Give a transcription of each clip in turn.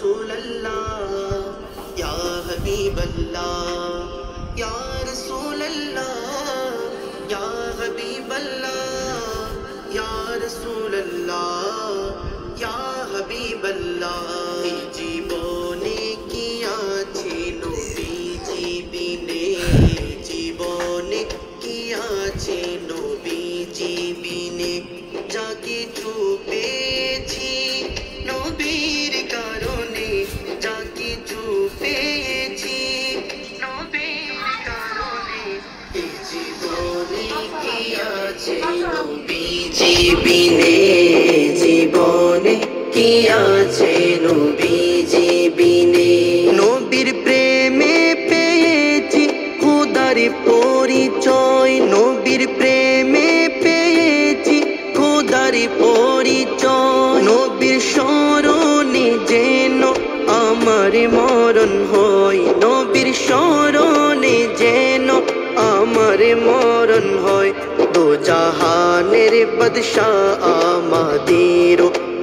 رسول الله يا حبيب الله يا رسول الله يا حبيب الله يا رسول الله يا حبيب الله জীবনে কি আছে নবীজি বিনে জীবনে কি আছে নবীজি বিনে যা কিছু পেয়েছি নবীর কারণে যা কিছু পেয়েছি নবীর কারণে এই জীবনে কি আছে নবীজি বিনে জীবনে কি আছে নবীজি বিনে নবীর প্রেমে পেয়েছি খোদার পরিচয় নবীর প্রেমে পেয়েছি খোদার পরিচয় নবীর স্মরণে যেন আমার মরণ হয় নবীর স্মরণে যেন আমার মরণ হয় দো জাহানের বাদশা আমাদের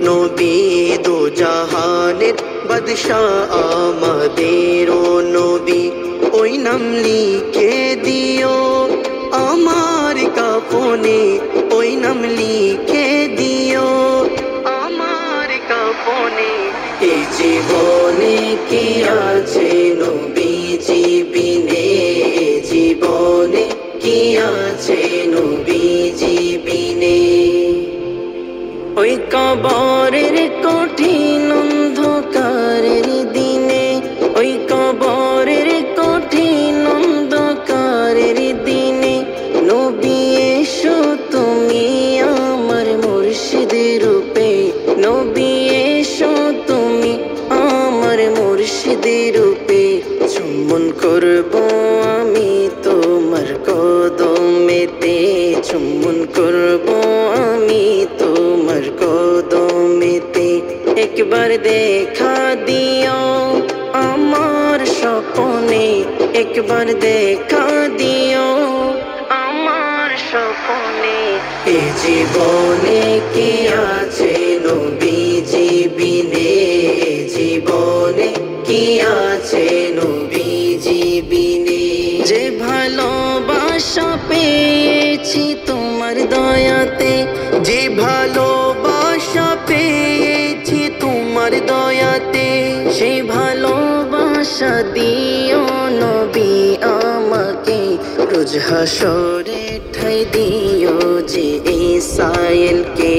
নবী দো জাহানের বাদশা আমাদের নবী ওই নাম লিখে দিও আমার কাফনে ওই নাম লিখে দিও আমার কাফনে এই জীবনে কি আছে নবীজি বিনে জীবনে কি আছে নবীজি বিনে ওই কবরের কঠিন অন্ধকারের দিনে ওই কবরের কঠিন অন্ধকারের দিনে নবী এসো তুমি আমার মুর্শিদ রূপে নবী এসো তুমি আমার মুর্শিদ রূপে চুম্বন করব আমি তোমার কদমেতে চুম্বন করব আমি তোমার কদমেতে একবার দেখা দিও আমার স্বপ্নে একবার দেখা দিও আমার স্বপ্নে এ জীবনে কি আছে নবীজি বিনে জীবনে কি আছে নবীজি বিনে যে ভালোবাসা পেয়েছি তোমার দয়াতে যে ভালোবাসা পেয়েছি তোমার দয়াতে সেই ভালোবাসা দিও নবী আমাকে রোজ হাসরে ঠাই দিও যে ইসাইলকে